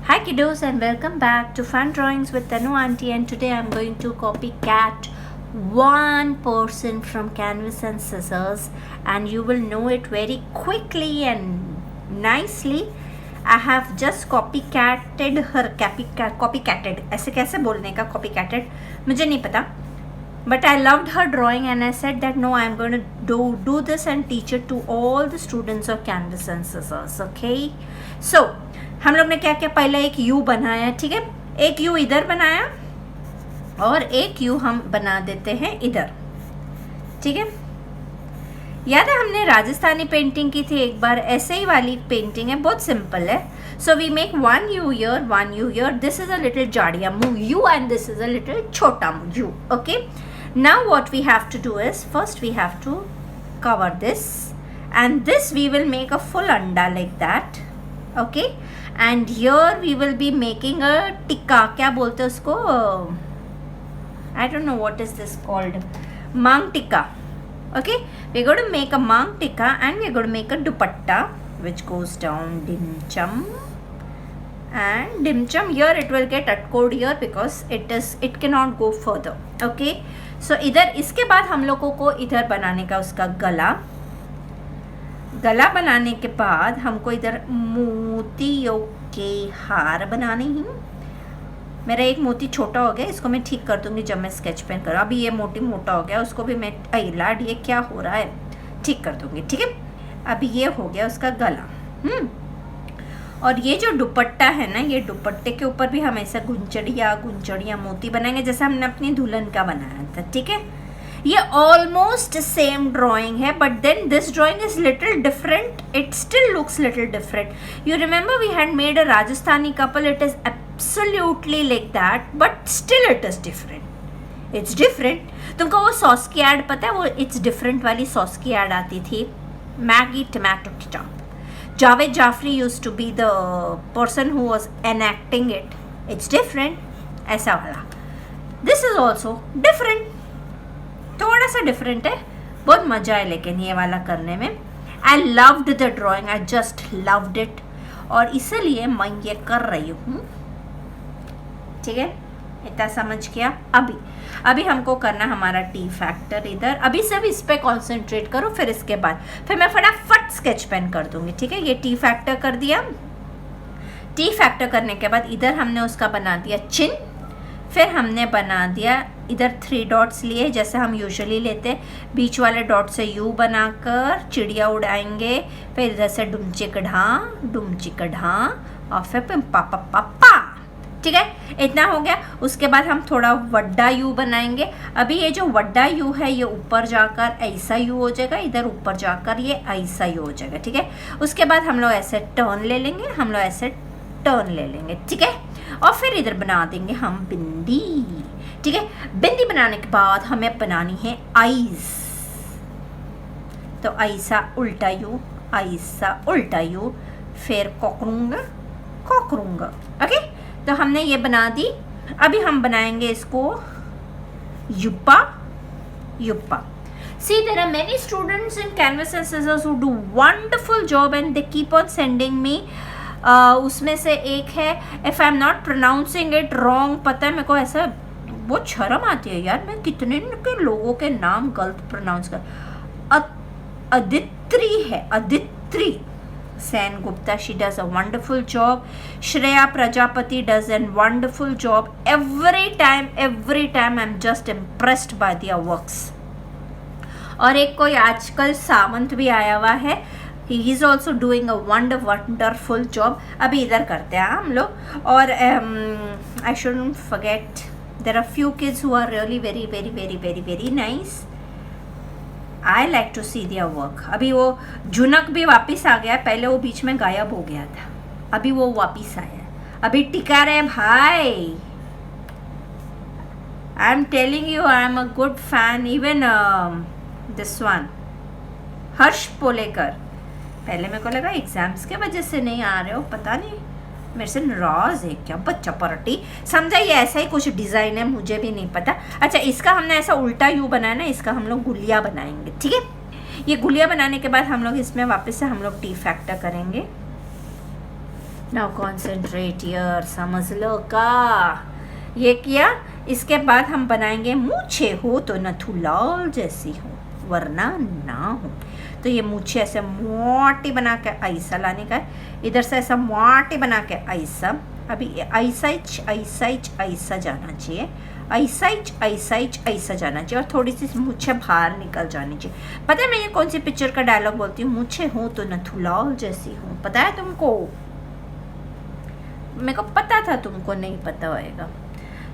Hi kiddos and welcome back to Fun Drawings with Tanu Auntie, and today I'm going to copycat one person from Canvas and Scissors, and you will know it very quickly and nicely. I have just copycatted her copycatted ऐसे कैसे बोलने का copycatted मुझे नहीं पता, but I loved her drawing and I said that no, I'm going to do this and teach it to all the students of Canvas and Scissors. Okay, so हम लोग ने क्या क्या, पहले एक यू बनाया, ठीक है, एक यू इधर बनाया और एक यू हम बना देते हैं इधर, ठीक है। याद है हमने राजस्थानी पेंटिंग की थी एक बार, ऐसे ही वाली पेंटिंग है, बहुत सिंपल है। So we make one U here, this is a little जाड़िया U and this is a little छोटा U. Okay, now what we have to do is first we have to cover this and this we will make a full anda like that. Okay, and here we will be making a tikka, क्या बोलते हैं उसको, I don't know what is this called, mang tikka. Okay, we're going to make a mang tikka and we're going to make a dupatta which goes down dim chum, and dim chum here it will get atcode here because it cannot go further. Okay, so इधर इसके बाद हम लोगों को इधर बनाने का उसका गला बनाने के बाद हमको इधर मोतियों के हार बनाने हैं। मेरा एक मोती छोटा हो गया, इसको मैं ठीक कर दूंगी जब मैं स्केच पेन करूँ। अभी ये मोटा हो गया, उसको भी मैं लाड ये क्या हो रहा है ठीक कर दूंगी, ठीक है। अभी ये हो गया उसका गला। और ये जो दुपट्टा है ना, ये दुपट्टे के ऊपर भी हम ऐसा गुंचड़िया मोती बनाएंगे जैसे हमने अपनी दुल्हन का बनाया था, ठीक है। ये ऑलमोस्ट सेम ड्राइंग है, but then this drawing is little different, it still looks little different. You remember we had made a Rajasthani couple, it is absolutely like that, but still it is different, it's different. तुमको वो sauce की ad पता है, वो it's different वाली sauce की ad आती थी, Maggi tomato ketchup. Javed Jafri used to be the person who was enacting it, it's different, ऐसा वाला। दिस इज ऑल्सो डिफरेंट, थोड़ा सा डिफरेंट है, बहुत मजा है लेकिन ये वाला करने में। I loved the drawing, I just loved it, और इसलिए मैं ये कर रही हूँ, ठीक है। इतना समझ गया। अभी हमको करना हमारा टी फैक्टर इधर, अभी सब इस पे कॉन्सेंट्रेट करो, फिर मैं फटाफट स्केच पेन कर दूंगी, ठीक है। ये टी फैक्टर कर दिया, टी फैक्टर करने के बाद इधर हमने उसका बना दिया चिन, फिर हमने बना दिया इधर 3 डॉट्स लिए जैसे हम यूजुअली लेते, बीच वाले डॉट से यू बनाकर चिड़िया उड़ाएंगे, फिर इधर से डुमचिक ढां और फिर पापा, ठीक है। इतना हो गया। उसके बाद हम थोड़ा वड्डा यू बनाएंगे। अभी ये जो वड्डा यू है ये ऊपर जाकर ऐसा यू हो जाएगा, इधर ऊपर जाकर ये ऐसा यू हो जाएगा, ठीक है। उसके बाद हम लोग ऐसे टर्न ले लेंगे, ठीक है। और फिर इधर बना देंगे हम बिंदी, ठीक है। बिंदी बनाने के बाद हमें बनानी है आईज, तो ऐसा उल्टा यू, फिर कोकरूंगा। ओके, तो हमने ये बना दी। अभी हम बनाएंगे इसको युप्पा। See, there are many students in Canvas and Scissors who do wonderful job and they keep on sending me. उसमें से एक है, if I am not pronouncing it wrong, पता है मेरे को ऐसा बहुत शर्म आती है यार, मैं कितने के लोगों के नाम गलत प्रोनाउंस कर। Aditri Sen Gupta, she does a wonderful job. Shreya Prajapati does an wonderful job. Every time I am just impressed by their works. और एक कोई आजकल सावंत भी आया हुआ है, he is also doing a wonderful job. अभी इधर करते हैं हम लोग। और I shouldn't forget, there are few kids who are really very nice. I like to see their work. अभी वो जुनक भी वापस आ गया, पहले वो बीच में गायब हो गया था, अभी वो वापस आया, अभी टिका रहे भाई। I am telling you, I am a good fan. Even this one, हर्ष पोलेकर, पहले मेरे को लगा एग्जाम्स के वजह से नहीं आ रहे हो, पता नहीं मेरे से नाराज है क्या बच्चा परटी, समझा। ये ऐसा ही कुछ डिज़ाइन है, मुझे भी नहीं पता। अच्छा, इसका हमने ऐसा उल्टा यू बनाया ना, इसका हम लोग गुलिया बनाएंगे, ठीक है। ये गुलिया बनाने के बाद हम लोग इसमें वापस से हम लोग टी फैक्टर करेंगे, नाउ कॉन्सेंट्रेट यार, समझ लो का ये किया। इसके बाद हम बनाएंगे मूछे हो तो नथुलाल जैसी हो वरना ना हो। तो ये मूछे ऐसे मोटी बना के ऐसा लाने का है, इधर से ऐसा मोटी बना के ऐसा, अभी ऐसा जाना चाहिए, ऐसा जाना चाहिए, और थोड़ी सी मूछे बाहर निकल जानी चाहिए। पता है मैं ये कौन सी पिक्चर का डायलॉग बोलती हूँ? मूछे हो तो नथुलाल जैसी हूँ। पता है तुमको? मेरे को पता था तुमको नहीं पता होएगा।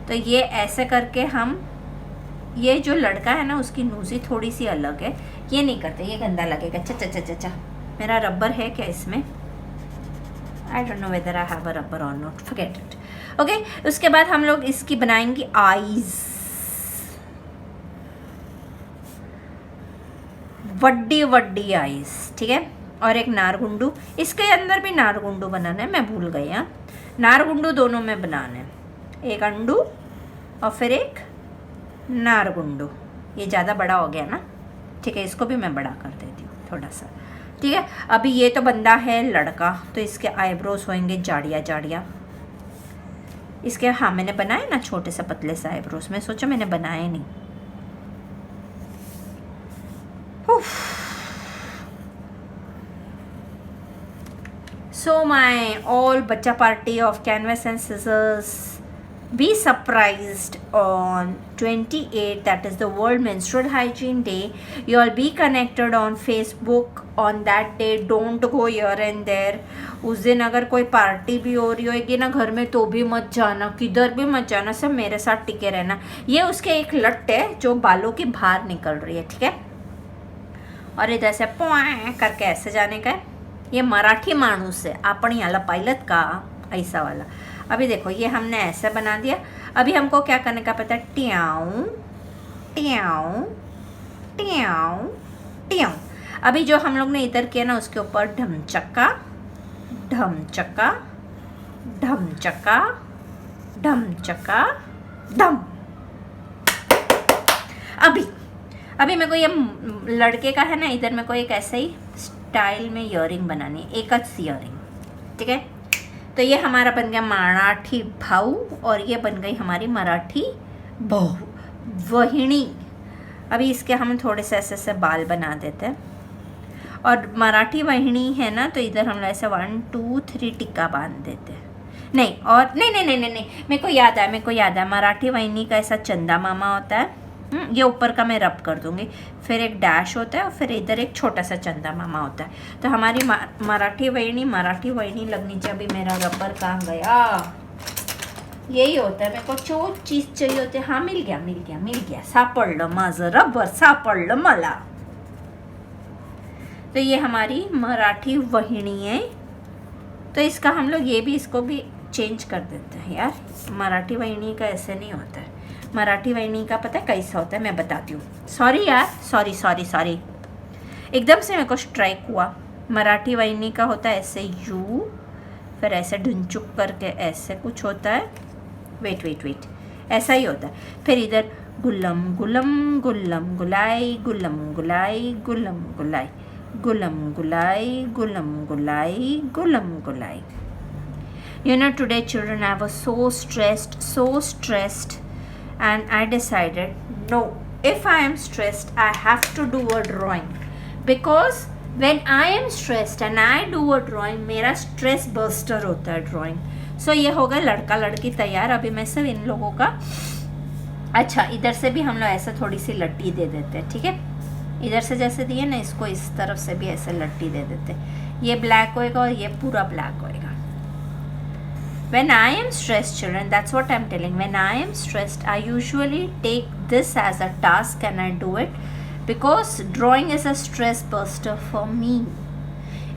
तो ये ऐसे करके हम, ये जो लड़का है ना उसकी नूज़ी थोड़ी सी अलग है, ये नहीं करते, ये गंदा लगेगा। चा मेरा रबर है क्या इसमें? आई don't know whether I have a rubber और नॉट, फॉरगेट इट। ओके, उसके बाद हम लोग इसकी बनाएंगे आईज, वड्डी आईज, ठीक है। और एक नारगुंडू, इसके अंदर भी नारगुंडू बनाना है, मैं भूल गई। हाँ, नारगुंडू दोनों में बनाना है, एक अंडू और फिर एक नारगुंडू। ये ज़्यादा बड़ा हो गया ना, ठीक है, इसको भी मैं बड़ा कर देती हूँ थोड़ा सा, ठीक है। अभी ये तो बंदा है लड़का, तो इसके आईब्रोज होंगे जाड़िया। इसके, हाँ मैंने बनाए ना छोटे से पतले से आईब्रोज, मैं सोचा मैंने बनाए नहीं। So my all bacha party of canvas and scissors, be surprised on 28th, that is the World Menstrual Hygiene Day. You all be connected on Facebook on that day. Don't go here and there. उस दिन अगर कोई party भी हो रही होगी ना घर में तो भी मत जाना, किधर भी मत जाना, सब मेरे साथ टिके रहना। ये उसके एक लट है जो बालों के बाहर निकल रही है, ठीक है। और इधर से पोए करके ऐसे जाने का है। ये मराठी माणूस है, अपनी वाला पायलट का ऐसा वाला। अभी देखो ये हमने ऐसे बना दिया। अभी हमको क्या करने का पता है? ट्याऊ ट्याऊ ट्याऊ ट्याऊ। अभी जो हम लोग ने इधर किया ना उसके ऊपर ढमचक्का ढमचक्का ढमचक्का ढमचक्का ढम। अभी मेरे को ये लड़के का है ना, इधर मेरे को एक ऐसे ही स्टाइल में इयरिंग बनानी है, एक इयरिंग, ठीक है। तो ये हमारा बन गया मराठी भाऊ और ये बन गई हमारी मराठी बहू वहिणी। अभी इसके हम थोड़े से ऐसे से बाल बना देते हैं। और मराठी वहिणी है ना, तो इधर हम ऐसे 1 2 3 टिक्का बांध देते हैं। नहीं, और नहीं, मेरे को याद है मराठी वहिनी का ऐसा चंदा मामा होता है। ये ऊपर का मैं रब कर दूंगी, फिर एक डैश होता है और फिर इधर एक छोटा सा चंदा मामा होता है। तो हमारी मराठी वहिनी लगनी चाहिए। अभी मेरा रबर कहाँ गया? यही होता है, मेरे को जो चीज़ चाहिए होती है। हाँ, मिल गया, सापडलं माझं रबर, सापडलं मला। तो ये हमारी मराठी वहिनी है। तो इसका हम लोग ये भी, इसको भी चेंज कर देते हैं यार। मराठी वहिनी का ऐसे नहीं होता है। मराठी वहिनी का पता है कैसा होता है, मैं बताती हूँ। सॉरी यार, सॉरी, एकदम से मेरे को स्ट्राइक हुआ। मराठी वहिनी का होता है ऐसे यू, फिर ऐसे ढुंचुक करके ऐसे कुछ होता है। वेट, ऐसा ही होता है। फिर इधर गुल्लम गुल्लम गुल्लम गुलाई, गुल्लम गुलाई, गुल्लम गुलाई, गुल्लम गुलाई, गुल्लम गुलाई, गुल्लम गुलाई। You know, today children, I was so stressed, and I decided, no, if I am stressed, I have to do a drawing, because when I am stressed and I do a drawing, मेरा stress buster होता है drawing. So ये हो गया लड़का लड़की तैयार। अभी मैं सब इन लोगों का, अच्छा इधर से भी हम लोग ऐसे थोड़ी सी लट्टी दे देते हैं, ठीक है। इधर से जैसे दिए ना, इसको इस तरफ से भी ऐसे लट्टी दे देते हैं। ये ब्लैक होएगा और ये पूरा ब्लैक होएगा। When I am stressed, children, that's what I'm telling. When I am stressed, I usually take this as a task and I do it, because drawing is a stress buster for me.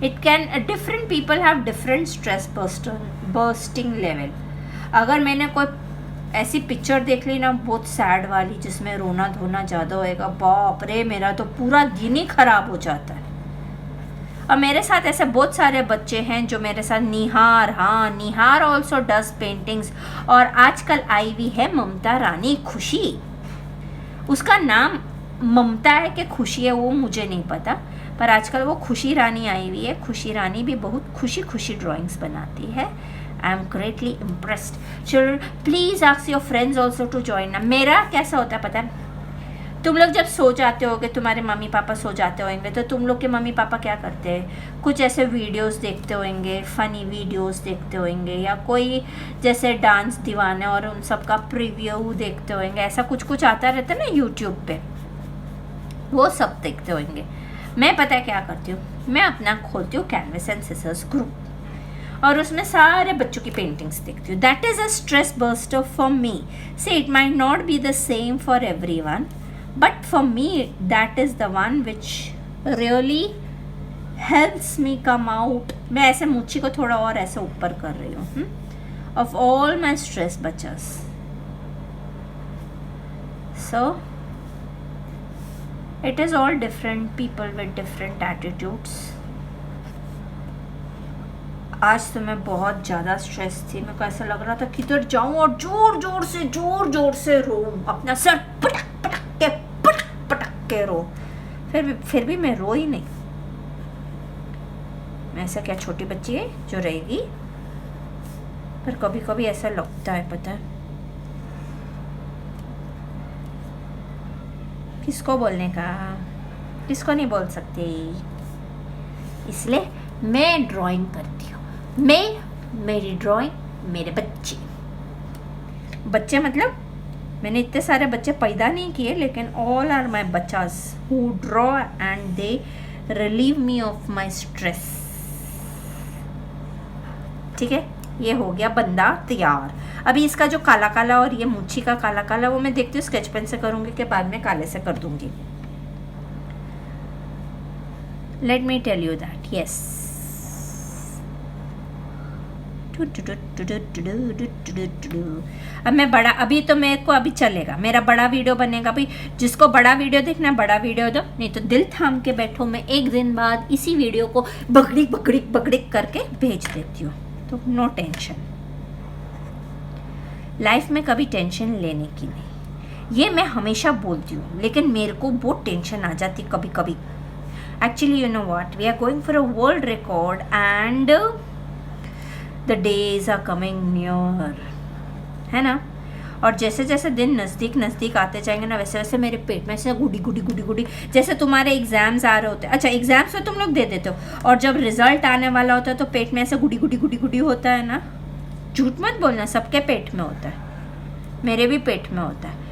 It can, different people have different stress bursting level. अगर मैंने कोई ऐसी picture देख ली ना बहुत sad वाली, जिसमें रोना धोना ज़्यादा होएगा, बाप रे, मेरा तो पूरा दिन ही ख़राब हो जाता है। और मेरे साथ ऐसे बहुत सारे बच्चे हैं जो मेरे साथ, निहार ऑल्सो डज पेंटिंग्स। और आजकल आई हुई है ममता रानी खुशी। उसका नाम ममता है कि खुशी है वो मुझे नहीं पता, पर आजकल वो खुशी रानी आई हुई है, खुशी रानी भी बहुत खुशी खुशी ड्राइंग्स बनाती है। I am greatly impressed. Children please ask your friends also to join. मेरा कैसा होता है पता है, तुम लोग जब सो जाते होगे, तुम्हारे मम्मी पापा सो जाते होंगे, तो तुम लोग के मम्मी पापा क्या करते हैं, कुछ ऐसे वीडियोस देखते होंगे, फ़नी वीडियोस देखते होंगे, या कोई जैसे डांस दीवाने और उन सब का प्रीव्यू देखते होंगे, ऐसा कुछ कुछ आता रहता है ना यूट्यूब पे, वो सब देखते होंगे। मैं पता है क्या करती हूँ, मैं अपना खोलती हूँ कैनवस एंड सिजर्स ग्रुप और उसमें सारे बच्चों की पेंटिंग्स देखती हूँ। That is a stress buster for me. See it might not be the same for everyone, but for me that is the one which really helps me come out। मैं ऐसे मुच्छी को थोड़ा और ऐसे ऊपर कर रही हूँ of all my stress bachas। So it is all different people with different attitudes। आज तो मैं बहुत ज़्यादा स्ट्रेस थी, मेरे को ऐसा लग रहा था किधर जाऊँ और जोर जोर से रोऊं, अपना सर पटक के रो। फिर भी मैं रो ही नहीं। मैं ऐसा क्या छोटी बच्ची है जो रहेगी, पर कभी कभी ऐसा लगता है पता है। किसको बोलने का, किसको नहीं बोल सकती, इसलिए मैं ड्राइंग करती हूँ। मेरी ड्राइंग मेरे बच्चे मतलब मैंने इतने सारे बच्चे पैदा नहीं किए, लेकिन ऑल आर माई बच्चास who draw and they relieve me of my stress. ठीक है, ये हो गया बंदा तैयार। अभी इसका जो काला काला और ये मुच्छी का काला काला वो मैं देखती हूँ स्केच पेन से करूँगी कि बाद में काले से कर दूँगी। Let me tell you that yes. अब मैं बड़ा, अभी तो मेरे को अभी चलेगा, मेरा बड़ा वीडियो बनेगा। अभी जिसको बड़ा वीडियो देखना बड़ा वीडियो दो, नहीं तो दिल थाम के बैठो। मैं एक दिन बाद इसी वीडियो को बगड़िक करके भेज देती हूँ, तो नो टेंशन। लाइफ में कभी टेंशन लेने की नहीं, ये मैं हमेशा बोलती हूँ, लेकिन मेरे को बहुत टेंशन आ जाती कभी कभी। Actually you know what, we are going for a world record and the days are coming near, है ना। और जैसे जैसे दिन नज़दीक आते जाएंगे ना, वैसे वैसे मेरे पेट में ऐसे गुडी, जैसे तुम्हारे एग्जाम्स आ रहे होते हैं। अच्छा, एग्जाम्स तो तुम लोग दे देते हो, और जब रिजल्ट आने वाला होता है तो पेट में ऐसे गुडी होता है ना। झूठ मत बोलना, सबके पेट में होता है, मेरे भी पेट में होता है।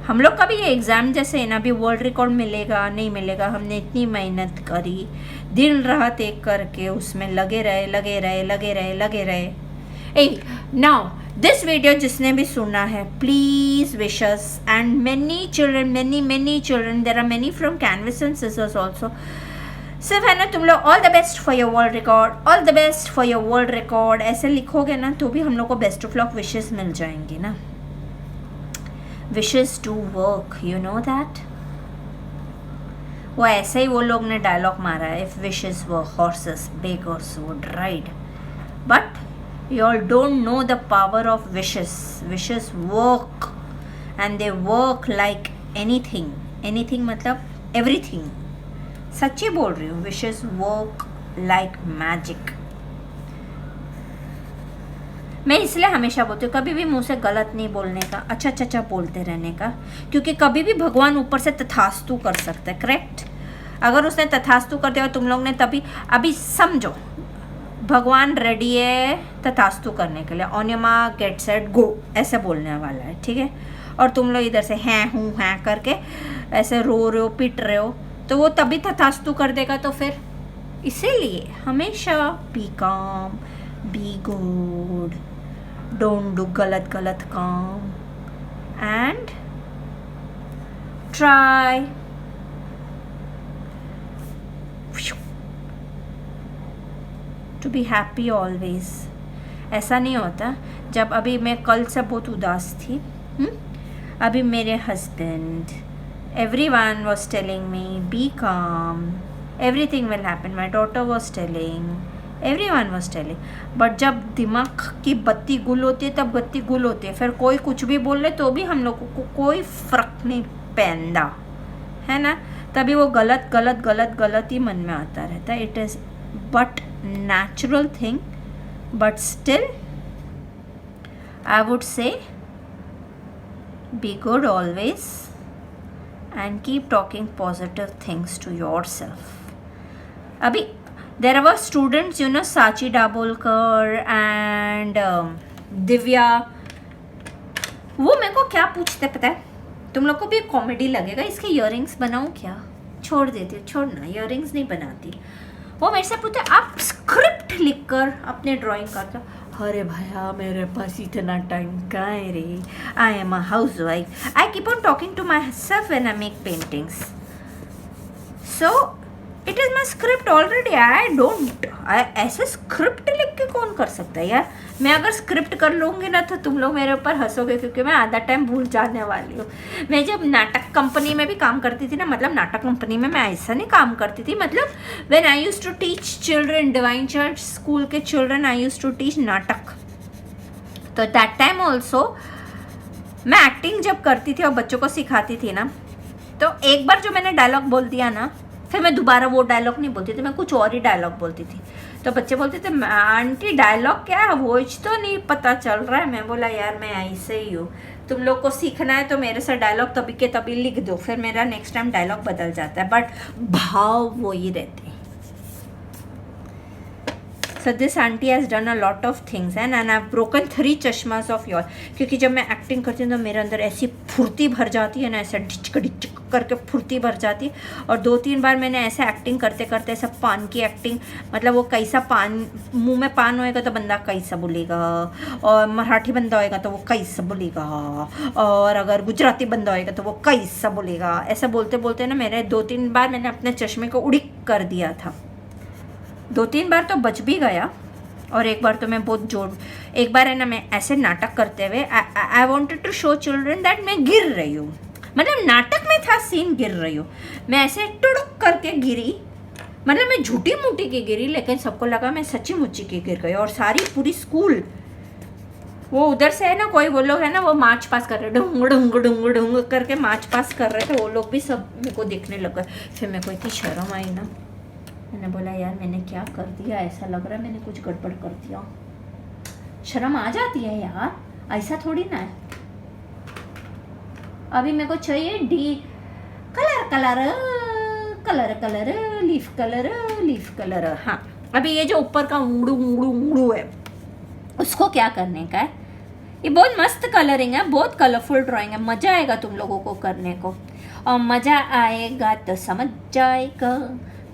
हम लोग का भी ये एग्ज़ाम जैसे है ना, अभी वर्ल्ड रिकॉर्ड मिलेगा नहीं मिलेगा, हमने इतनी मेहनत करी, दिन रात एक करके उसमें लगे रहे। ए नाउ दिस वीडियो जिसने भी सुना है, please wishes and many children, there are many from canvas and scissors also. सिर्फ है ना तुम लोग all the best for your world record, ऐसे लिखोगे ना तो भी हम लोग को बेस्ट ऑफ लक विशेस मिल जाएंगी ना। Wishes do work, you know that? वो ऐसे ही वो लोग ने डायलॉग मारा है, if wishes were horses, beggars would ride. But you all don't know the power of wishes. Wishes work and they work like anything. Anything मतलब everything. सच्ची बोल रही हूँ, wishes work like magic. मैं इसलिए हमेशा बोलती हूँ कभी भी मुंह से गलत नहीं बोलने का, अच्छा बोलते रहने का, क्योंकि कभी भी भगवान ऊपर से तथास्तु कर सकता है। करेक्ट, अगर उसने तथास्तु कर दिया तुम लोग ने, तभी अभी समझो भगवान रेडी है तथास्तु करने के लिए। On your mark get set go ऐसे बोलने वाला है, ठीक है। और तुम लोग इधर से हैं करके ऐसे रो रहे हो, पिट रहे हो, तो वो तभी तथास्तु कर देगा। तो फिर इसीलिए हमेशा बी काम, बी गुड, डोंट डू गलत काम, and try to be happy always. ऐसा नहीं होता। जब अभी मैं कल से बहुत उदास थी, अभी मेरे husband everyone was telling me be calm, everything will happen, my daughter was telling, everyone was telling, but जब दिमाग की बत्ती गुल होती है तब बत्ती गुल होती है। फिर कोई कुछ भी बोल ले तो भी हम लोगों को कोई फ़र्क नहीं पैदा, है ना। तभी वो गलत गलत गलत गलत ही मन में आता रहता है. It is but natural thing, but still I would say be good always and keep talking positive things to yourself. Abhi there were students, you know, Sachi Dabolkar and Divya. वो मेरे को क्या पूछते पता है? तुम लोग को भी कॉमेडी लगेगा, इसके इयररिंग्स बनाऊं क्या? छोड़ देती हूँ, छोड़ना, इयररिंग्स नहीं बनाती. वो मेरे से पूछते आप स्क्रिप्ट लिखकर अपने ड्राइंग करते हो. अरे भैया मेरे पास इतना टाइम कहाँ है रे. I am a housewife. I keep on talking to myself when I make paintings. So it is my script already. I don't, ऐसे स्क्रिप्ट लिख के कौन कर सकता है यार. मैं अगर स्क्रिप्ट कर लूँगी ना तो तुम लोग मेरे ऊपर हंसोगे, क्योंकि मैं आधा टाइम भूल जाने वाली हूँ. मैं जब नाटक कंपनी में भी काम करती थी ना, मतलब नाटक कंपनी में मैं ऐसा नहीं काम करती थी, मतलब when I used to teach children, divine church school के children, I used to teach natak. तो दैट टाइम ऑल्सो मैं एक्टिंग जब करती थी और बच्चों को सिखाती थी ना, तो एक बार जो मैंने डायलॉग बोल दिया ना, फिर मैं दोबारा वो डायलॉग नहीं बोलती थी, मैं कुछ और ही डायलॉग बोलती थी. तो बच्चे बोलते थे आंटी डायलॉग क्या है, वो तो नहीं पता चल रहा है. मैं बोला यार मैं ऐसे ही हूँ, तुम लोग को सीखना है तो मेरे से डायलॉग तभी के तभी लिख दो, फिर मेरा नेक्स्ट टाइम डायलॉग बदल जाता है, बट भाव वो ही रहते हैं. So this auntie has done a lot of things and I've broken 3 चश्मास of yours. क्योंकि जब मैं एक्टिंग करती हूँ तो मेरे अंदर ऐसी फुर्ती भर जाती है ना, ऐसा डिचक करके फुर्ती भर जाती है. और 2-3 बार मैंने ऐसे एक्टिंग करते करते ऐसा पान की एक्टिंग, मतलब वो कैसा पान, मुंह में पान होएगा तो बंदा कैसा बोलेगा, और मराठी बंदा होएगा तो वो कैसा बोलेगा, और अगर गुजराती बंदा होएगा तो वो कैसा बोलेगा. ऐसा बोलते बोलते ना मेरे 2-3 बार मैंने अपने चश्मे को उड़िक कर दिया था. 2-3 बार तो बच भी गया, और एक बार तो मैं बहुत जोर, एक बार है ना मैं ऐसे नाटक करते हुए I wanted to show children that मैं गिर रही हूँ, मतलब नाटक में था सीन गिर रही हूँ, मैं ऐसे टुड़क करके गिरी, मतलब मैं झूठी मूठी की गिरी, लेकिन सबको लगा मैं सच्ची मुच्ची की गिर गई. और सारी पूरी स्कूल, वो उधर से है ना, कोई वो लोग है ना वो मार्च पास कर रहे, डुंग डुंग डुंग डुंग करके मार्च पास कर रहे थे, वो लोग भी सब मेरे को देखने लग गए. फिर मेरे को इतनी शर्म आई ना, मैंने बोला यार मैंने क्या कर दिया, ऐसा लग रहा है मैंने कुछ गड़बड़ कर दिया. शर्म आ जाती है यार, ऐसा थोड़ी ना है. अभी मेरे को चाहिए D colour colour colour colour leaf colour leaf colour. हाँ, अभी ये जो ऊपर का उड़ू उड़ू उड़ू है, उसको क्या करने का है. ये बहुत मस्त कलरिंग है, बहुत कलरफुल ड्राइंग है, मज़ा आएगा तुम लोगों को करने को. और मज़ा आएगा तो समझ जाएगा,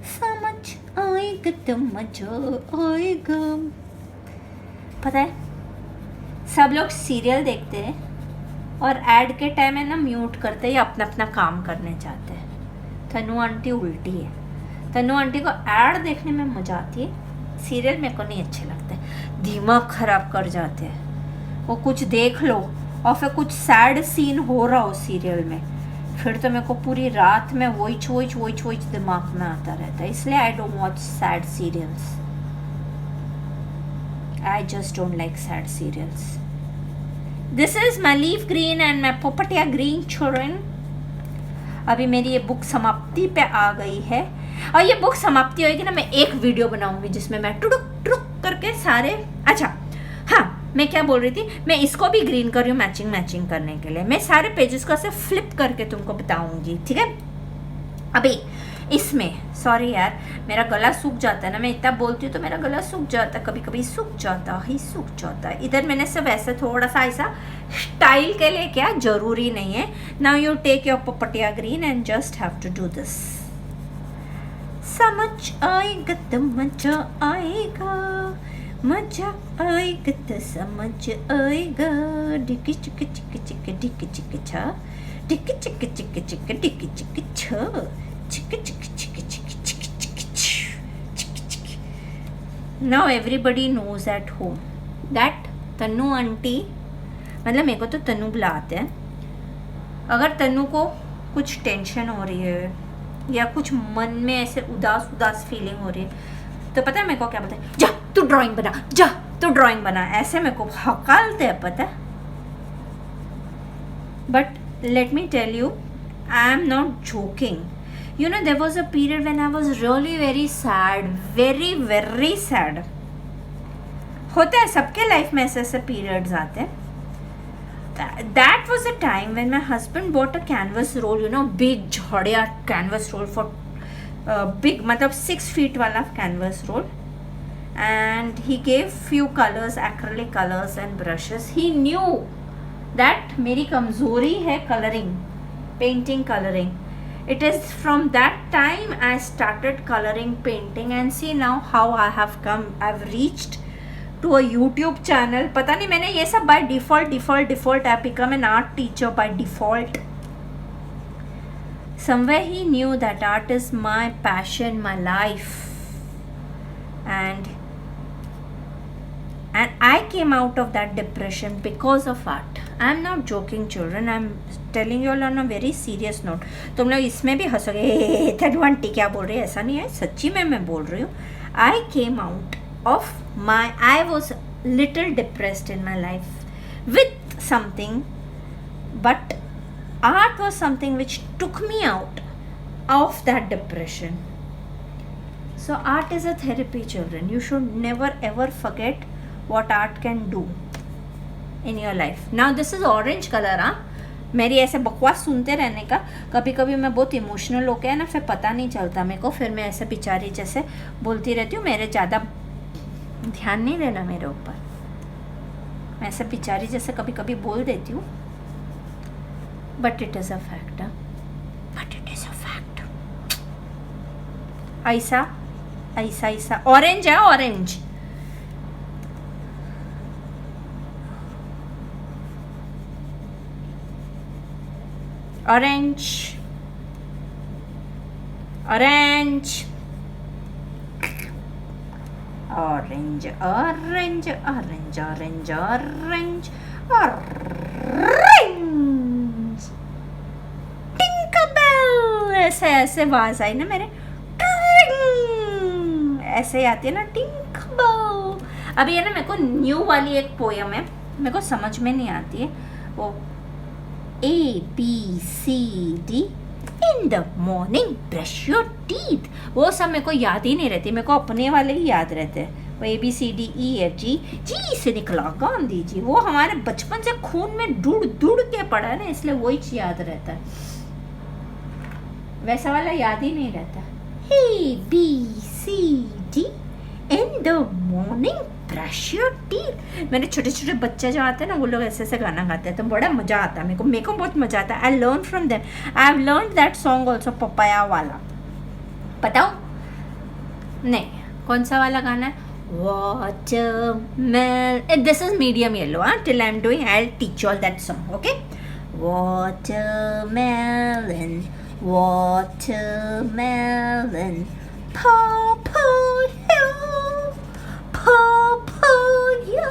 समझ आएगा तो मजा आएगा. पता है सब लोग सीरियल देखते हैं और ऐड के टाइम है ना म्यूट करते हैं या अपना अपना काम करने जाते हैं. तनु आंटी उल्टी है. तनु आंटी को ऐड देखने में मज़ा आती है, सीरियल मेरे को नहीं अच्छे लगते, दिमाग खराब कर जाते हैं. वो कुछ देख लो और फिर कुछ सैड सीन हो रहा हो सीरियल में, फिर तो मेरे को पूरी रात में वही दिमाग में आता रहता है. इसलिए I don't watch sad serials. I just don't like sad serials. This is my leaf green and my पोपटिया ग्रीन चिल्ड्रन. अभी मेरी ये बुक समाप्ति पे आ गई है, और ये बुक समाप्ति होगी ना, मैं एक वीडियो बनाऊंगी जिसमें मैं टुडुक टुडुक करके सारे. अच्छा हाँ, मैं क्या बोल रही थी, मैं इसको भी ग्रीन कर रही हूँ मैचिंग करने के लिए. मैं सारे पेजेस को ऐसे फ्लिप करके तुमको बताऊंगी, ठीक है. अभी इसमें सॉरी यार, मेरा गला सूख जाता है ना, मैं इतना बोलती हूँ तो मेरा गला सूख जाता है, कभी कभी सूख जाता है. इधर मैंने सब ऐसे थोड़ा सा ऐसा स्टाइल के लिए, क्या जरूरी नहीं है. नाउ यू टेक योर पोपटिया green and just have to do this. समझ आएगा तो मजा आएगा, मजा आएगा तो समझ आएगा. डिक्की चिक्की चिक्की चिक्की डिक्की चिक्की छा, डिक्की चिक्की चिक्की चिक्की डिक्की चिक्की छा, चिक्की चिक्की चिक्की चिक्की चिक्की चिक्की चिक्की चिक्की. Now everybody knows at home that Tanu aunty, मतलब मेरे को तो तनु बुलाते हैं. अगर तनु को कुछ टेंशन हो रही है या कुछ मन में ऐसे उदास फीलिंग हो रही है, तो पता है मेरे को क्या बोलते हैं, जा तू ड्राइंग बना, जा तू ड्राइंग बना. ऐसे मेरे को हकालते हैं, पता है. But let me tell you, I am not joking. You know, there was a period when I was really very sad, very sad. होता है सबके लाइफ में, ऐसे पीरियड्स आते हैं. That was a time when my husband bought a canvas roll, you know, big jhodiya canvas roll for big, मतलब 6 feet वाला canvas roll, and he gave few colors, acrylic colors and brushes. He knew that मेरी कमज़ोरी है coloring, painting, coloring. It is from that time I started coloring, painting, and see now how I have come. I've reached to a YouTube channel. पता नहीं मैंने ये सब by default I become an art teacher by default. Somewhere he knew that art is my passion, my life, and I came out of that depression because of art. I'm not joking, children. I'm telling you all on a very serious note. तुम लोग इसमें भी हंसोगे, third aunty क्या बोल रही है, ऐसा नहीं है, सच्ची में मैं बोल रही हूँ. I came out of I was little depressed in my life with something, but art was something which took me out of that depression. So art is a therapy, children. You should never ever forget what art can do in your life. Now this is orange color. मेरी ऐसे बकवास सुनते रहने का, कभी कभी मैं बहुत इमोशनल होके है ना, फिर पता नहीं चलता मेरे को, फिर मैं ऐसे बेचारी जैसे बोलती रहती हूँ. मेरे ज़्यादा ध्यान नहीं देना मेरे ऊपर, मैं ऐसे बेचारी जैसे कभी कभी बोल देती हूँ. But it is a fact. But it is a fact. ऐसा ऑरेंज है, orange. Orange, orange, orange, orange, orange, orange, orange, orange. Tinkerbell. ऐसे आवाज आई ना मेरे, ऐसे आती है ना Tinkerbell. अभी है ना, मेरे को न्यू वाली एक पोयम है, मेरे को समझ में नहीं आती है वो. A B C D in the morning brush your teeth. वो सब मेरे को याद ही नहीं रहती, मेरे को अपने वाले ही याद रहते हैं. वो A B C D E F G, जी से निकला गांधी जी, वो हमारे बचपन से खून में दुड़ के पड़ा है ना, इसलिए वो ही याद रहता है. वैसा वाला याद ही नहीं रहता. A B C D in the morning brush your teeth. मेरे छोटे छोटे बच्चे जो आते हैं ना, वो लोग ऐसे ऐसे गाना गाते हैं, तो बड़ा मज़ा आता है मेरे को बहुत मज़ा आता है. I learn from them. I have learn that song also, papaya वाला. बताओ नहीं, कौन सा वाला गाना है? Watermelon. This is medium yellow. Till I'm doing, I'll teach you all that song. Okay? Watermelon, watermelon, papaya. Papaya,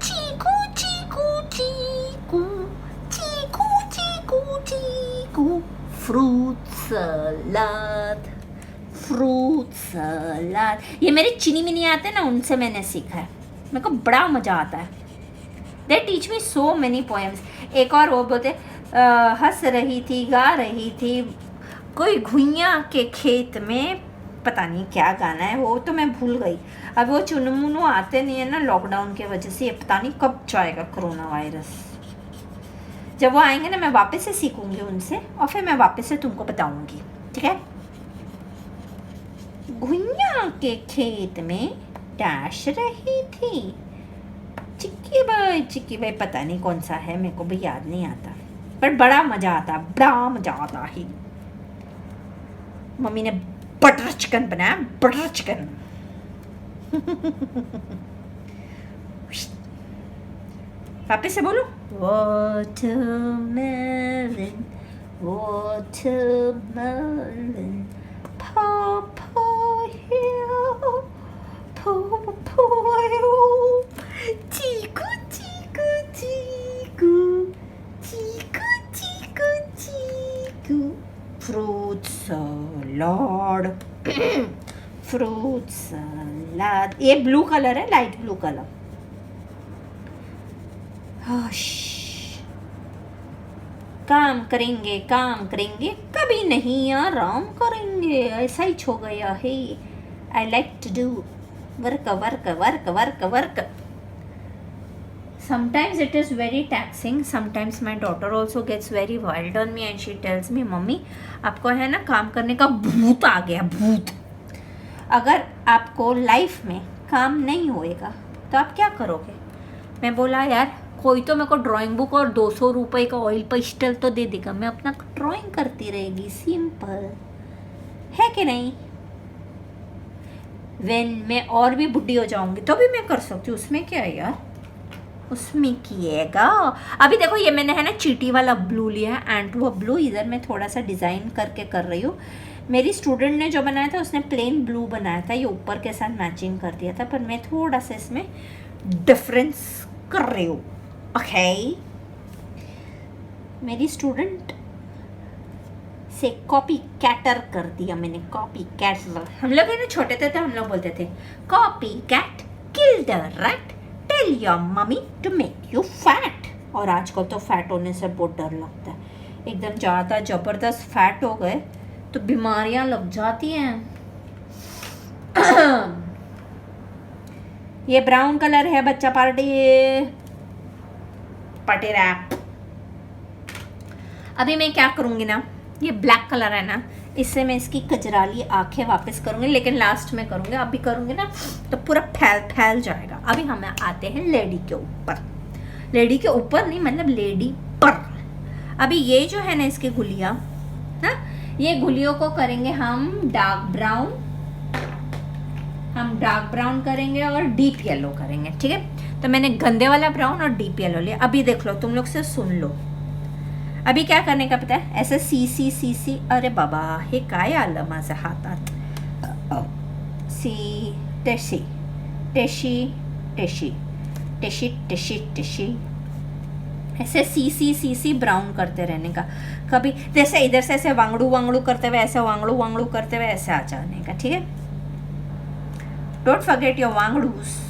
chiku chiku chiku, chiku chiku chiku. Fruit salad, fruit salad. ये मेरे चीनी मिनी आते हैं ना, उनसे मैंने सीखा है, मेरे को बड़ा मज़ा आता है. They teach me so many poems. एक और वो बोलते, हंस रही थी, गा रही थी, कोई घुइयाँ के खेत में, पता नहीं क्या गाना है वो, तो मैं भूल गई. अब वो चुनु मुनु आते नहीं है ना लॉकडाउन के वजह से, ये पता नहीं कब जाएगा कोरोना वायरस. जब वो आएंगे ना, मैं वापस से सीखूंगी उनसे, और फिर मैं वापस से तुमको बताऊंगी. ठीक है? घुइयाँ के खेत में डैश रही थी, चिक्की भाई पता नहीं कौन सा है, मेरे को भी याद नहीं आता, पर बड़ा मज़ा आता है. मम्मी ने बटर चिकन बनाया, बटर चिकन. वापस से बोलो. Watermelon, watermelon, papaya, papaya, chiku chiku chiku, chiku chiku chiku. Fruit salad. Fruit salad. ये ब्लू कलर है, लाइट ब्लू कलर. काम करेंगे कभी नहीं आराम करेंगे, ऐसा ही हो गया है। I like to do work. Sometimes it is very taxing. Sometimes my daughter also gets very wild on me and she tells me, mummy आपको है ना काम करने का भूत आ गया, भूत। अगर आपको लाइफ में काम नहीं होएगा तो आप क्या करोगे? मैं बोला यार कोई तो मेरे को ड्राइंग बुक और 200 रुपये का ऑयल पेस्टल तो दे देगा, मैं अपना ड्राइंग करती रहेगी, सिंपल है कि नहीं। मैं और भी बुढ़ी हो जाऊंगी तो भी मैं कर सकती हूँ, उसमें क्या है यार, उसमें किएगा। अभी देखो ये मैंने है ना चीटी वाला ब्लू लिया है, एंड वो ब्लू इधर मैं थोड़ा सा डिज़ाइन करके कर रही हूँ। मेरी स्टूडेंट ने जो बनाया था उसने प्लेन ब्लू बनाया था, ये ऊपर के साथ मैचिंग कर दिया था, पर मैं थोड़ा सा इसमें डिफरेंस कर रही हूँ। ओके, मेरी स्टूडेंट से कॉपी कैटर कर दिया मैंने, कॉपी कैटर। हम लोग है ना छोटे थे तो हम लोग बोलते थे copycat kill the rat tell your mummy to make you fat. और आजकल तो फैट होने से बहुत डर लगता है, एकदम ज़्यादा ज़बरदस्त फैट हो गए तो बीमारियां लग जाती हैं। ये ब्राउन कलर है बच्चा पार्टी रैप। अभी मैं क्या करूँगी ना, ये ब्लैक कलर है ना, इससे मैं इसकी कजराली आंखें वापस करूँगी, लेकिन लास्ट में करूँगी। अभी करूँगी ना तो पूरा फैल जाएगा। अभी हम आते हैं लेडी के ऊपर, लेडी के ऊपर नहीं मतलब लेडी पर। अभी ये जो है ना इसकी गुलिया ना, ये गुलियों को करेंगे हम डार्क ब्राउन करेंगे और डीप येलो करेंगे, ठीक है। तो मैंने गंदे वाला ब्राउन और डीप येलो लिया। अभी देख लो, तुम लोग से सुन लो, अभी क्या करने का पता है, ऐसे सी। अरे बाबा हे काय आलं माझं हातात, सी टेशी ऐसे सी ब्राउन करते रहने का। कभी जैसे इधर से ऐसे वांगड़ू करते हुए ऐसे वांगड़ू करते हुए ऐसे आ जाने का, ठीक है। डोंट फॉरगेट योर वांगड़ूस।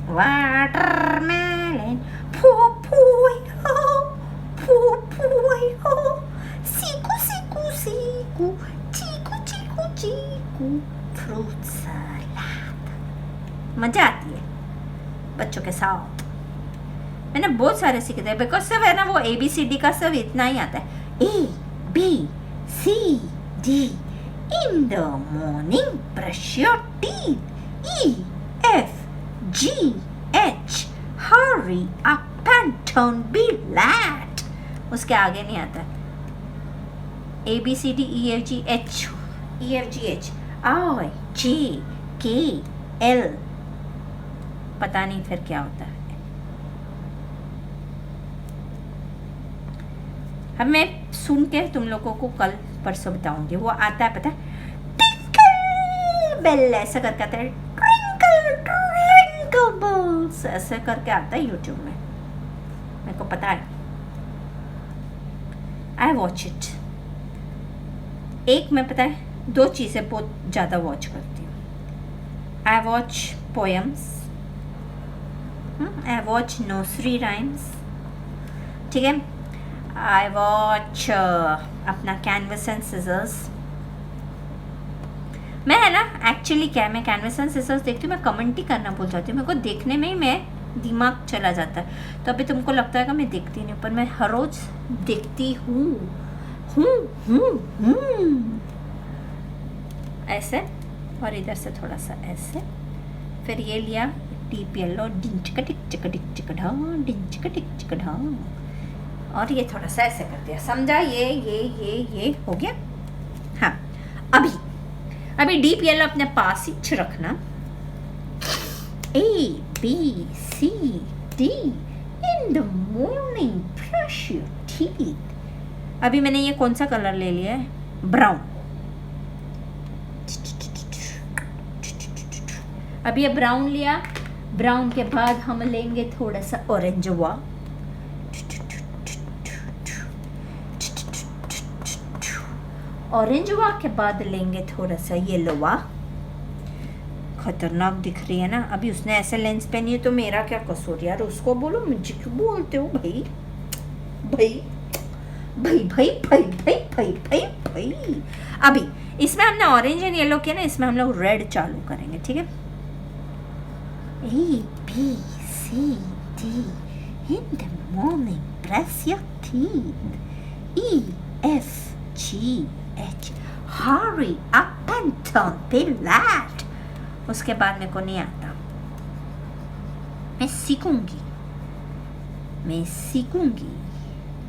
वाटरमेलन फूफूई हो सीकू चीकू फ्रूट सलाद। मजा आती है बच्चों के साथ। मैंने बहुत सारे सीखे थे, बिकॉज सब है ना वो ABCD का सब इतना ही आता है, ABCD। In the morning brush your teeth, EFGH hurry up and don't be late। उसके आगे नहीं आता, ABCD EFGH IJKL, पता नहीं फिर क्या होता है। अब मैं सुन के तुम लोगों को कल परसों बताऊंगी। वो आता है पता है, ट्विंकल बेल ऐसा करके आता है, ट्विंकल बेल्स ऐसे करके आता है यूट्यूब में, मेरे को पता है, आई वॉच इट। एक मैं पता है 2 चीज़ें बहुत ज़्यादा वॉच करती हूँ। I watch poems, I watch nursery rhymes, ठीक है। आई वॉच अपना कैनवस एंड सिजर्स। मैं है ना एक्चुअली क्या है, मैं कैनवस एंड सिजर्स देखती हूँ, मैं कमेंट ही करना भूल जाती हूँ, मेरे को देखने में ही मैं दिमाग चला जाता है। तो अभी तुमको लगता है कि मैं देखती नहीं, पर मैं हर रोज़ देखती हूँ ऐसे, और इधर से थोड़ा सा ऐसे, फिर ये लिया डीप येलो, डिंचका और ये थोड़ा सा ऐसे कर दिया, समझा। ये हो गया। हाँ, अभी डीप येलो अपने पास ही रखना, ABCD in the morning brush your teeth. अभी मैंने ये कौन सा कलर ले लिया है, ब्राउन। अब ये ब्राउन लिया, ब्राउन के बाद हम लेंगे थोड़ा सा ऑरेंज हुआ, ऑरेंज हुआ के बाद लेंगे थोड़ा सा येलो हुआ, खतरनाक दिख रही है ना। अभी उसने ऐसे लेंस पहनी है तो मेरा क्या कसूर यार, उसको बोलो, मुझे क्यों बोलते हो भाई भाई भाई भाई भाई भाई भाई भाई भाई। अभी इसमें हमने ऑरेंज एंड येलो किया ना, इसमें हम लोग रेड चालू करेंगे, ठीक है। ABCD in the morning brush your teeth, EFGH hurry up and don't be late। उसके बाद मेरे को नहीं आता, मैं सीखूंगी मैं सीखूंगी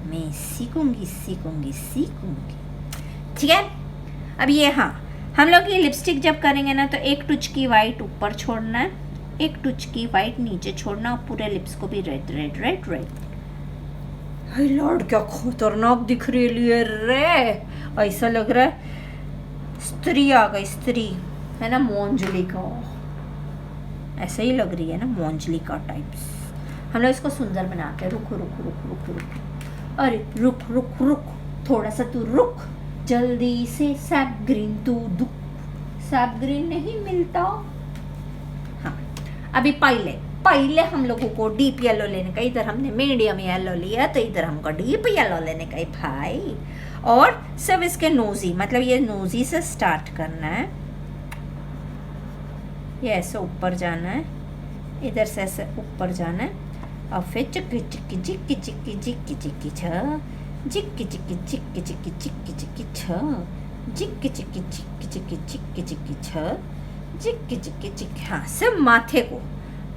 मैं सीखूंगी सीखूंगी सीखूंगी, ठीक है। अब ये हाँ, हम लोग ये लिपस्टिक जब करेंगे ना तो एक टुचकी वाइट ऊपर छोड़ना है, एक टुचकी वाइट नीचे छोड़ना, और पूरे लिप्स को भी रेड रेड रेड रेड। हाय लॉर्ड क्या खतरनाक दिख रही है रे, ऐसा लग रहा है स्त्री आ गई, स्त्री है ना, मोंजलिका ऐसा ही लग रही है ना, मोंजलिका टाइप्स। हम लोग इसको सुंदर बनाते हैं। रुक रुक रुक रुक रुक, अरे रुक रुक रुक, थोड़ा सा तू रुक, जल्दी से सैप ग्रीन तू दुख, सैप ग्रीन नहीं मिलता। हाँ अभी पहले हम लोगों को डीप येलो लेने का, इधर हमने मीडियम येलो लिया तो इधर हमको डीप येलो लेने का है भाई। और सब इसके नोजी, मतलब ये नोजी से स्टार्ट करना है, ये ऐसे ऊपर जाना है, इधर से ऐसे ऊपर जाना है, और फिर चिक्की चिक्की चिक्की चिक्की चिक्की चिक्की छ, चिक्की चिक्की चिक्की चिक्की चिक्की चिक्की छ, चिक्की चिक्की चिक्की चिक्की चिक्की चिक्की छ, चिक्की चिक्की चिक्की। हाँ सिर्फ माथे को,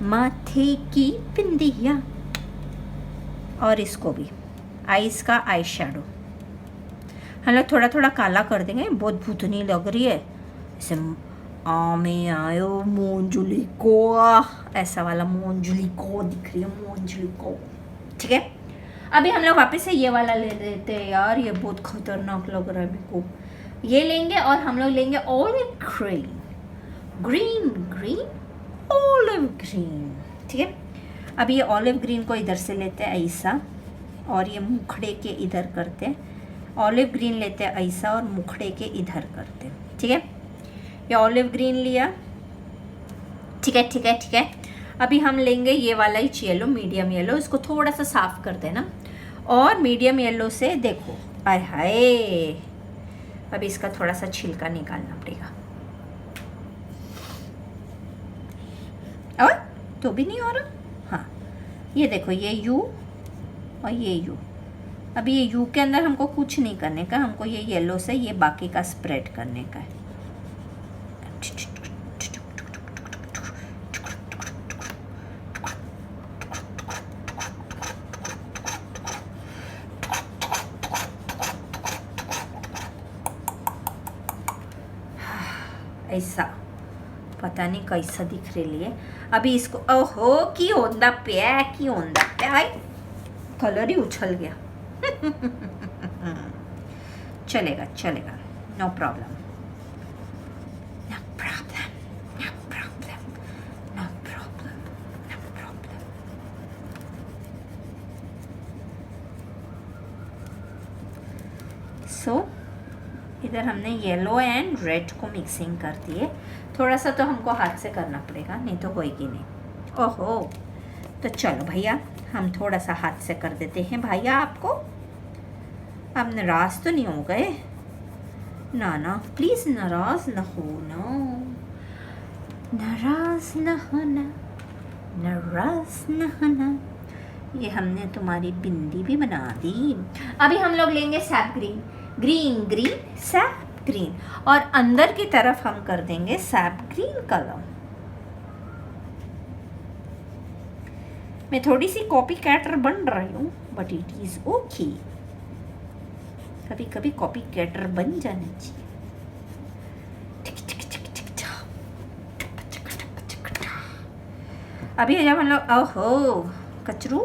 माथे की बिंदिया, और इसको भी आईज का आई शेडो हम लोग थोड़ा थोड़ा काला कर देंगे। बहुत भूतनी लग रही है, ऐसे में आयो मोंजुली को, ऐसा वाला मोंजुली को दिख रही है, मोंजुली को, ठीक है। अभी हम लोग वापस से ये वाला ले लेते हैं यार, ये बहुत खतरनाक लग रहा है मेरे को। ये लेंगे और हम लोग लेंगे olive green, green green olive green, ठीक है। अब ये ऑलिव ग्रीन को इधर से लेते हैं ऐसा, और ये मुखड़े के इधर करते हैं, ऑलिव ग्रीन लेते हैं ऐसा और मुखड़े के इधर करते हैं, ठीक है। ये ऑलिव ग्रीन लिया, ठीक है ठीक है ठीक है। अभी हम लेंगे ये वाला ही येलो, मीडियम येलो, इसको थोड़ा सा साफ कर देना, और मीडियम येलो से देखो, आय हाय, अभी इसका थोड़ा सा छिलका निकालना पड़ेगा। और तो भी नहीं हो रहा, हाँ ये देखो, ये यू और ये यू। अभी ये यू के अंदर हमको कुछ नहीं करने का, हमको ये येलो से ये बाकी का स्प्रेड करने का है। ऐसा पता नहीं कैसा दिख रही है। अभी इसको ओहो की होंदा पे कलर ही उछल गया। चलेगा चलेगा, no problem no problem no problem no problem no problem. So इधर हमने येलो एंड रेड को मिक्सिंग कर दिए। थोड़ा सा तो हमको हाथ से करना पड़ेगा, नहीं तो होएगी नहीं। ओहो, तो चलो भैया हम थोड़ा सा हाथ से कर देते हैं भैया आपको। आप नाराज़ तो नहीं हो गए? ना ना प्लीज़ नाराज़ ना होना, नाराज़ ना होना, नाराज़ ना होना। ये हमने तुम्हारी बिंदी भी बना दी। अभी हम लोग लेंगे SAP green, green green SAP green, और अंदर की तरफ हम कर देंगे सैप ग्रीन कलर। मैं थोड़ी सी कॉपी कैटर बन रही हूँ, बट इट इज़ ओके। कभी कभी कॉपी कैटर बन जाना चाहिए। अभी जब हम लोग ओहो कचरू,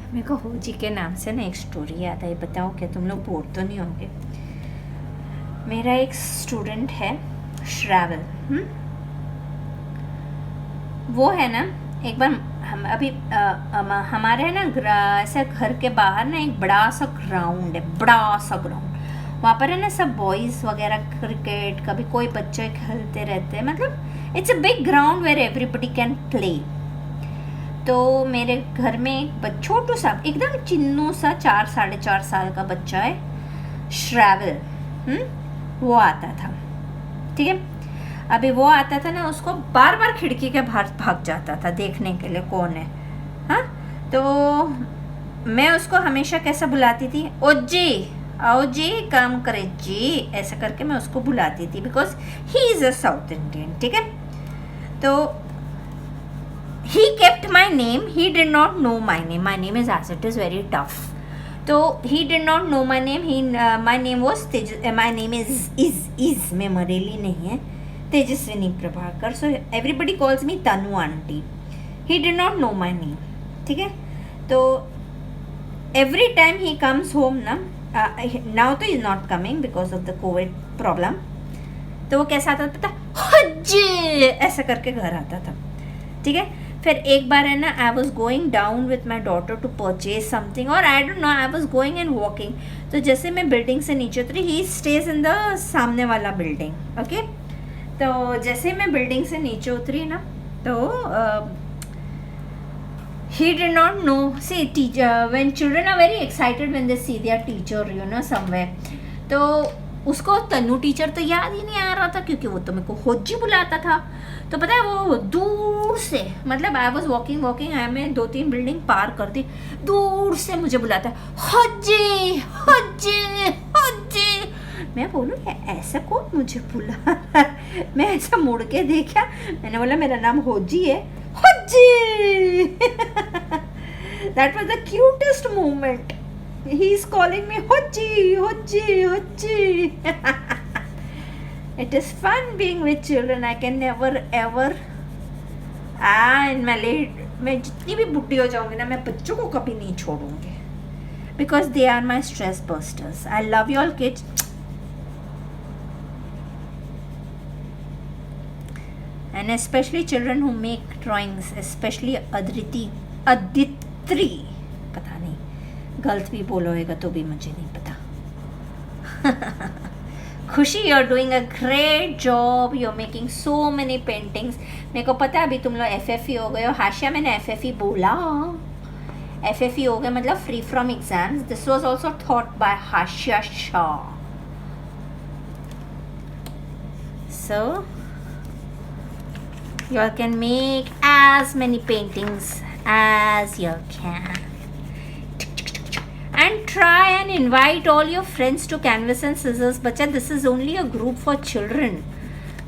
मेरे को हो जी के नाम से ना एक स्टोरी याद आई, बताओ क्या तुम लोग बोर तो नहीं होंगे? मेरा एक स्टूडेंट है श्रावल, वो है ना, एक बार हम अभी हमारे है ना ऐसे घर के बाहर ना एक बड़ा सा ग्राउंड है, बड़ा सा ग्राउंड, वहाँ पर है ना सब बॉयज़ वगैरह क्रिकेट, कभी कोई बच्चे खेलते रहते हैं, मतलब it's a big ground where everybody can play. तो मेरे घर में एक छोटू सा एकदम चिन्नू सा 4-4.5 साल का बच्चा है, श्रावल, वो आता था, ठीक है। अभी वो आता था ना, उसको बार बार खिड़की के बाहर भाग जाता था देखने के लिए कौन है, हाँ। तो मैं उसको हमेशा कैसा बुलाती थी, ओ जी आओ जी काम करे जी, ऐसा करके मैं उसको बुलाती थी, because he is a south Indian, ठीक है। तो he kept my name, he did not know my name is as it is very tough, so he did not know my name, my name was my name is मेमोरेली नहीं है, Tejaswini Prabhakar, so everybody calls me Tanu aunty, he did not know my name, ठीक है। तो every time he comes home ना, now तो is not coming because of the COVID problem, तो वो कैसा आता था, हज्जे ऐसा करके घर आता था, ठीक है। फिर एक बार है ना, I was going down with my daughter to purchase something, और I don't know, I was going and walking, तो जैसे मैं बिल्डिंग से नीचे उतरी, ही स्टेज इन द सामने वाला बिल्डिंग, ओके। तो जैसे मैं बिल्डिंग से नीचे उतरी ना, तो he did not know, see teacher, when children are very excited when they see their teacher, you know, somewhere, तो उसको तनु टीचर तो याद ही नहीं आ रहा था, क्योंकि वो तो मेरे को होजी बुलाता था। तो पता है वो दूर से, मतलब आई वॉज वॉकिंग मैं 2-3 बिल्डिंग पार कर दी, दूर से मुझे बुलाता है, होजी होजी होजी। मैं बोलूँ ऐसा कौन मुझे बुला रहा है, मैं ऐसा मुड़ के देखा, मैंने बोला मेरा नाम होजी है, Hoji. That was the cutest moment, he is calling me Hoji, Hoji, Hoji. It is fun being with children. I can never ever, मैं जितनी भी बुढ़ी हो जाऊंगी ना, मैं बच्चों को कभी नहीं छोड़ूंगी, because they are my stress busters. I love you all kids. And especially children who make drawings, especially Aditri, पता नहीं गलत भी बोलोगे तो भी मुझे नहीं पता। Khushi, you are doing a great job, you are making so many paintings. मेरे को पता है अभी तुम लोग FFE हो गए हो। हाशिया, मैंने FFE बोला, FFE हो गए मतलब free from exams. This was also thought bye हाशिया Shah. So you all can make as many paintings as you can, and try and invite all your friends to Canvas and Scissors. Bacha, this is only a group for children,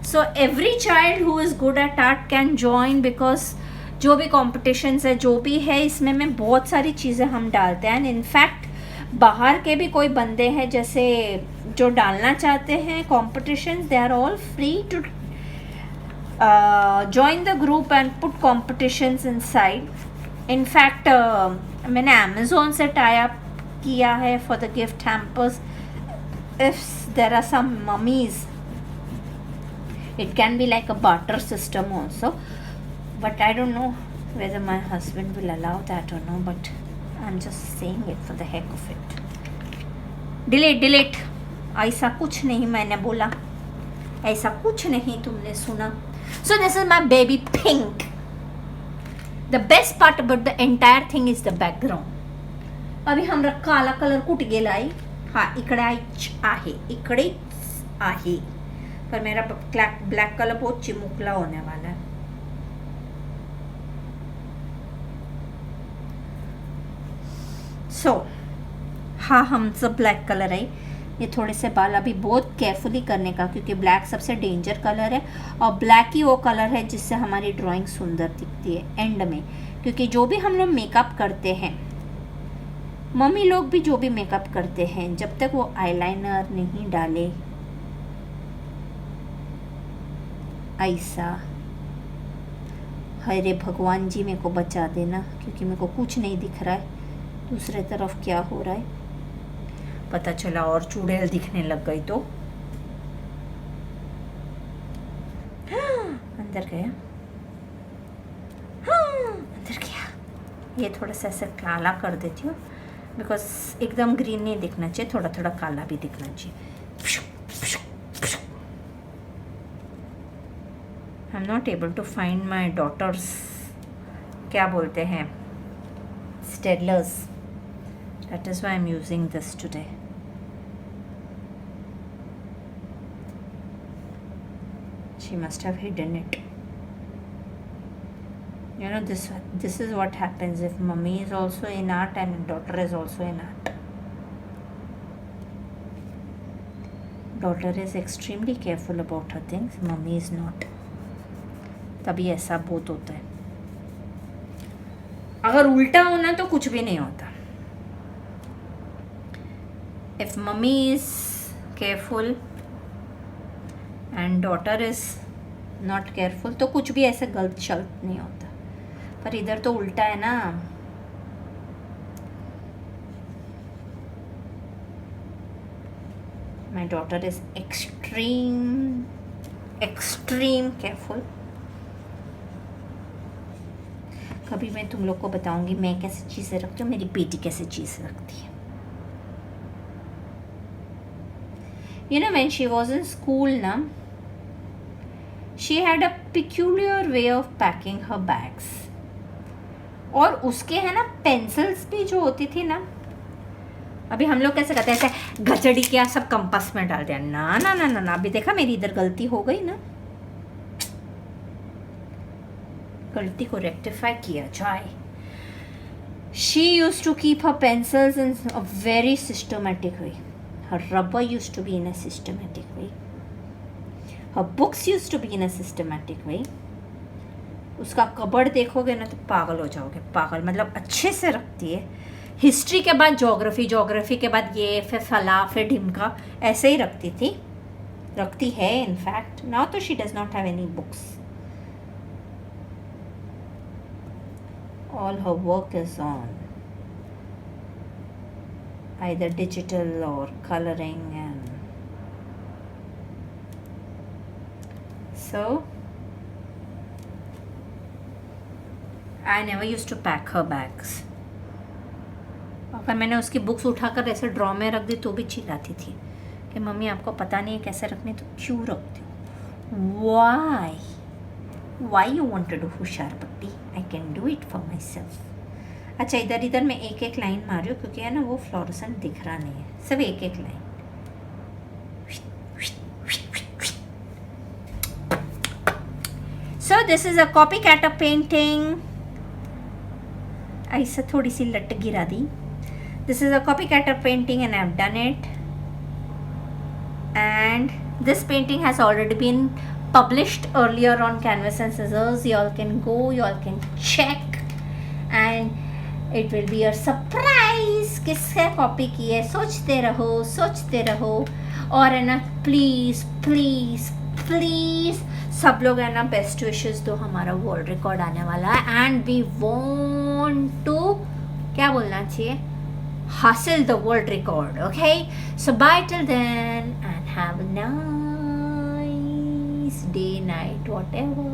so every child who is good at art can join, because जो भी competitions है, जो भी है, इसमें में बहुत सारी चीज़ें हम डालते हैं। and in fact बाहर के भी कोई बंदे हैं जैसे जो डालना चाहते हैं competitions, they are all free to join the group and put competitions inside. In fact मैंने Amazon से tie up किया है for the gift hampers. If there are some mummies, it can be like a barter system also, but I don't know whether my husband will allow that or no, but I'm just saying it for the heck of it. delete ऐसा कुछ नहीं मैंने बोला, ऐसा कुछ नहीं तुमने सुना। So this is my baby pink. The best part about the entire thing is the background. अभी हमरा काला कलर कुठ गेलाय, हा इकडे आहे, इकडे आहे, पर मेरा ब्लैक कलर बहुत चिमुकला होने वाला है। So हाँ, हमसे ब्लैक कलर है। ये थोड़े से बाल अभी बहुत केयरफुली करने का, क्योंकि ब्लैक सबसे डेंजर कलर है, और ब्लैक ही वो कलर है जिससे हमारी ड्राइंग सुंदर दिखती है एंड में। क्योंकि जो भी हम लोग मेकअप करते हैं, मम्मी लोग भी जो भी मेकअप करते हैं, जब तक वो आईलाइनर नहीं डाले ऐसा, हरे भगवान जी मेरे को बचा देना, क्योंकि मेरे को कुछ नहीं दिख रहा है दूसरे तरफ क्या हो रहा है। पता चला और चुड़ैल दिखने लग गई तो अंदर गया, हाँ अंदर गया। ये थोड़ा सा ऐसे काला कर देती हूँ बिकॉज एकदम ग्रीन नहीं दिखना चाहिए, थोड़ा थोड़ा काला भी दिखना चाहिए। I am not able to find my daughter's, क्या बोलते हैं, Staedtlers, that is why I am using this today. She must have hidden it. You know, this is what happens if mummy is also in art and daughter is also in art. Daughter is extremely careful about her things, mummy is not. तभी ऐसा बहुत होता है। अगर उल्टा होना तो कुछ भी नहीं होता। If mummy is careful and daughter is not careful तो कुछ भी ऐसे गलत शलत नहीं होता, पर इधर तो उल्टा है ना। My daughter is extreme careful. कभी मैं तुम लोग को बताऊंगी मैं कैसे चीज़ें रखती हूँ, मेरी बेटी कैसे चीज़ रखती है। You know, when she was in school ना, she had a peculiar way of packing her bags. और उसके है ना पेंसिल्स भी जो होती थी ना, अभी हम लोग कैसे करते हैं ऐसे घचड़ी क्या सब कंपास में डाल दिया, ना ना ना ना ना, अभी देखा मेरी इधर गलती हो गई ना, गलती को रेक्टिफाई किया जाए। She used to keep her pencils in a very systematic way. Her rubber used to be in a systematic way. Her books used to be in a systematic way. उसका कबर्ड देखोगे ना तो पागल हो जाओगे, पागल मतलब अच्छे से रखती है। हिस्ट्री के बाद ज्योग्राफी, ज्योग्राफी के बाद ये, फिर फला, फिर ढिमका, ऐसे ही रखती थी, रखती है इनफैक्ट। नाउ तो she does not have any books, all her work is on either digital or coloring, and so I never used to pack her bags. अगर मैंने उसकी बुक्स उठाकर ऐसे ड्रॉ में रख दी तो भी चिल्लाती थी कि मम्मी आपको पता नहीं है कैसे रखनी, तो क्यों रखती हो, why you want to do होशियार पट्टी, I can do it for myself. अच्छा इधर इधर मैं एक एक लाइन मार रही हूँ क्योंकि है ना वो फ्लोरोसेंट दिख रहा नहीं है, सब एक एक line. So this is a copy cat of painting, ऐसा थोड़ी सी लट गिरा दी। This is a copy cat of painting and I have done it, and this painting has already been published earlier on Canvas and Scissors. You all can go, you all can check, and it will be a surprise किससे copy की है। सोचते रहो और है ना please please please सब लोग है ना बेस्ट विशेस दो, हमारा वर्ल्ड रिकॉर्ड आने वाला है एंड वी वांट टू, क्या बोलना चाहिए, हासिल the world record. Okay, so bye till then and have a nice day, night, whatever.